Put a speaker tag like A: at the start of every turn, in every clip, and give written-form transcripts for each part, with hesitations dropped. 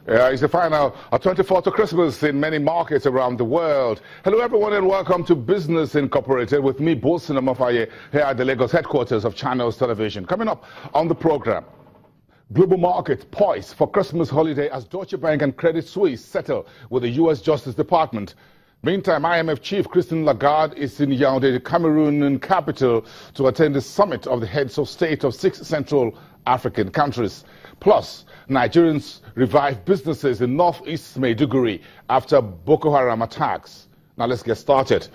A: It's the final 24th of Christmas in many markets around the world. Hello everyone and welcome to Business Incorporated with me, Bosun Omofaye, here at the Lagos headquarters of Channels Television. Coming up on the program, global market poised for Christmas holiday as Deutsche Bank and Credit Suisse settle with the U.S. Justice Department. Meantime, IMF Chief Christine Lagarde is in Yaoundé, the Cameroonian capital, to attend the summit of the heads of state of 6 Central African countries. Plus, Nigerians revive businesses in northeast Maiduguri after Boko Haram attacks. Now let's get started.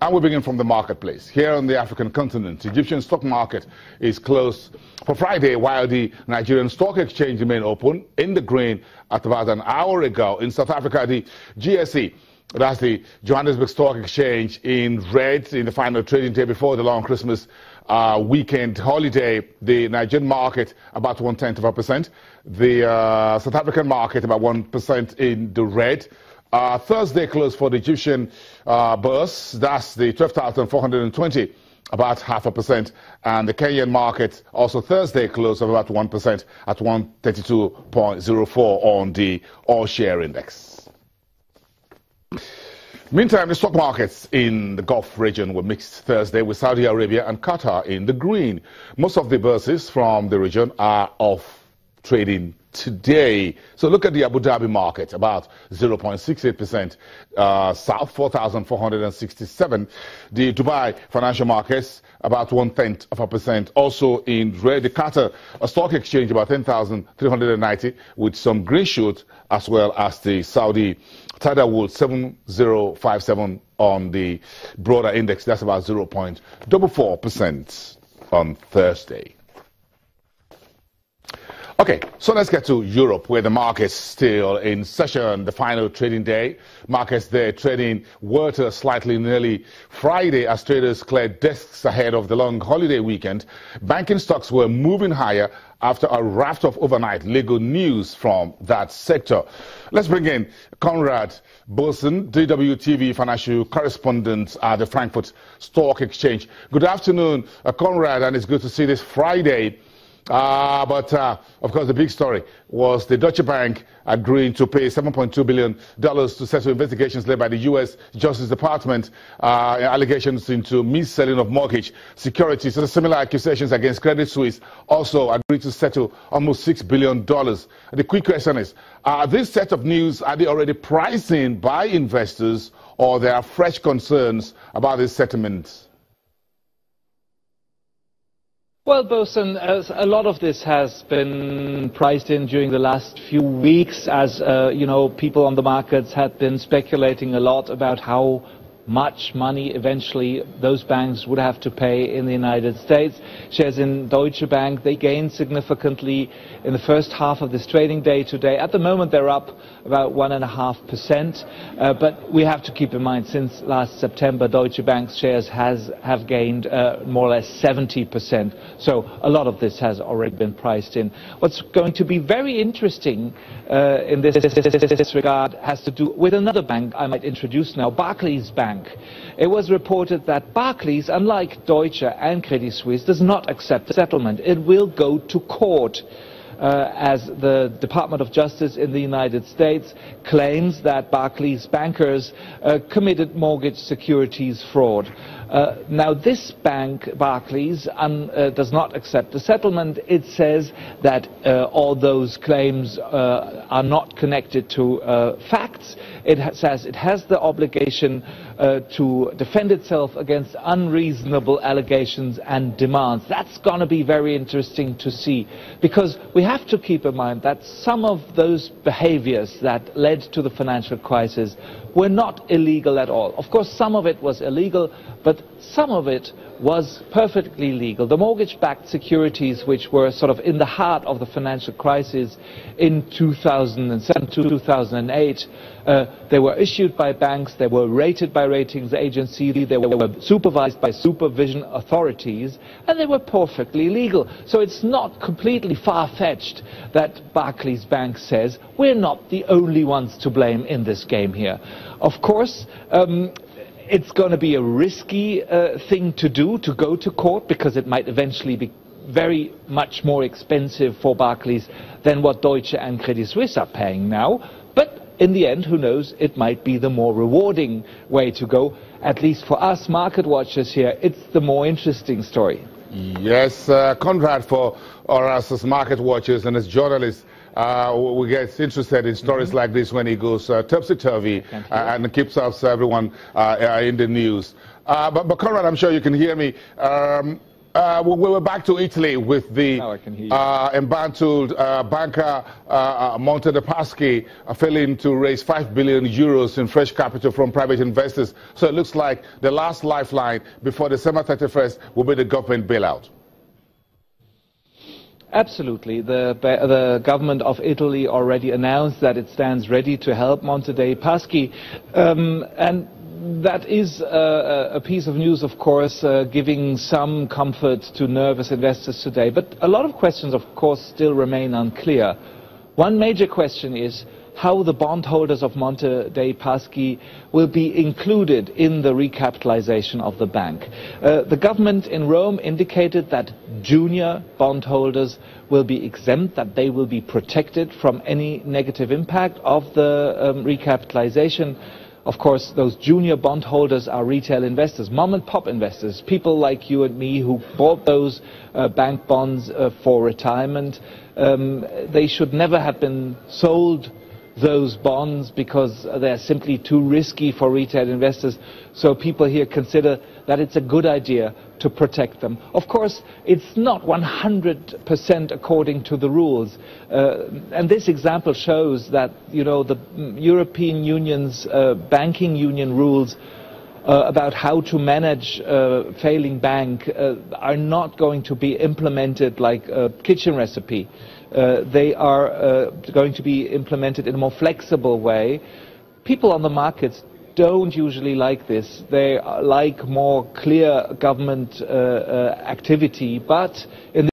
A: And we begin from the marketplace. Here on the African continent, the Egyptian stock market is closed for Friday, while the Nigerian Stock Exchange remained open in the green at about an hour ago. In South Africa, the GSE, that's the Johannesburg Stock Exchange, in red in the final trading day before the long Christmas weekend holiday. The Nigerian market about 0.1%. The South African market about 1% in the red. Thursday close for the Egyptian bourse. That's the 12,420, about 0.5%. And the Kenyan market also Thursday close of about 1% at 132.04 on the All Share Index. Meantime, the stock markets in the Gulf region were mixed Thursday, with Saudi Arabia and Qatar in the green. Most of the bourses from the region are off trading today. So look at the Abu Dhabi market, about 0.68%, south 4,467. The Dubai financial markets, about 0.1%, also in red. The Qatar stock exchange, about 10,390, with some green shoot, as well as the Saudi Tadawul 7057 on the broader index. That's about 0.44% on Thursday. Okay, so let's get to Europe, where the market's still in session, the final trading day. Markets there trading water slightly nearly Friday as traders cleared desks ahead of the long holiday weekend. Banking stocks were moving higher after a raft of overnight legal news from that sector. Let's bring in Conrad Bosun, DWTV financial correspondent at the Frankfurt Stock Exchange. Good afternoon, Conrad, and it's good to see this Friday. But of course, the big story was the Deutsche Bank agreeing to pay $7.2 billion to settle investigations led by the U.S. Justice Department, allegations into mis-selling of mortgage securities. So similar accusations against Credit Suisse also agreed to settle almost $6 billion. The quick question is, this set of news, are they already priced in by investors, or there are fresh concerns about this settlement?
B: Well, Bosun, a lot of this has been priced in during the last few weeks, as people on the markets had been speculating a lot about how much money eventually those banks would have to pay in the United States. Shares in Deutsche Bank, they gained significantly in the first half of this trading day today. At the moment, they're up about 1.5%. But we have to keep in mind, since last September, Deutsche Bank's shares have gained more or less 70%. So a lot of this has already been priced in. What's going to be very interesting in this regard has to do with another bank I might introduce now, Barclays Bank. It was reported that Barclays, unlike Deutsche and Credit Suisse, does not accept settlement. It will go to court, as the Department of Justice in the United States claims that Barclays bankers committed mortgage securities fraud. Now, this bank, Barclays, does not accept the settlement. It says that all those claims are not connected to facts. It says it has the obligation to defend itself against unreasonable allegations and demands. That's going to be very interesting to see, because we have to keep in mind that some of those behaviors that led to the financial crisis were not illegal at all. Of course, some of it was illegal, but some of it was perfectly legal. The mortgage-backed securities, which were sort of in the heart of the financial crisis in 2007 to 2008, they were issued by banks, they were rated by ratings agencies, they were supervised by supervision authorities, and they were perfectly legal. So it's not completely far-fetched that Barclays Bank says we're not the only ones to blame in this game here. Of course, it's going to be a risky thing to do, to go to court, because it might eventually be very much more expensive for Barclays than what Deutsche and Credit Suisse are paying now. But in the end, who knows, it might be the more rewarding way to go. At least for us market watchers here, it's the more interesting story.
A: Yes, Conrad, for us as market watchers and as journalists, we get interested in stories like this when it goes topsy-turvy and keeps us, everyone, in the news. But Conrad, I'm sure you can hear me. We were back to Italy with the embattled banker Monte dei Paschi failing to raise 5 billion euros in fresh capital from private investors. So it looks like the last lifeline before December 31st will be the government bailout.
B: Absolutely. The government of Italy already announced that it stands ready to help Monte dei Paschi. And that is a piece of news, of course, giving some comfort to nervous investors today. But a lot of questions, of course, still remain unclear. One major question is how the bondholders of Monte dei Paschi will be included in the recapitalization of the bank. The government in Rome indicated that junior bondholders will be exempt, that they will be protected from any negative impact of the recapitalization. Of course, those junior bondholders are retail investors, mom-and-pop investors, people like you and me who bought those bank bonds for retirement. They should never have been sold those bonds because they're simply too risky for retail investors. So people here consider that it's a good idea to protect them. Of course, it's not 100% according to the rules. And this example shows that, you know, the European Union's banking union rules about how to manage a failing bank are not going to be implemented like a kitchen recipe. They are going to be implemented in a more flexible way. People on the markets don't usually like this. They like more clear government activity, but in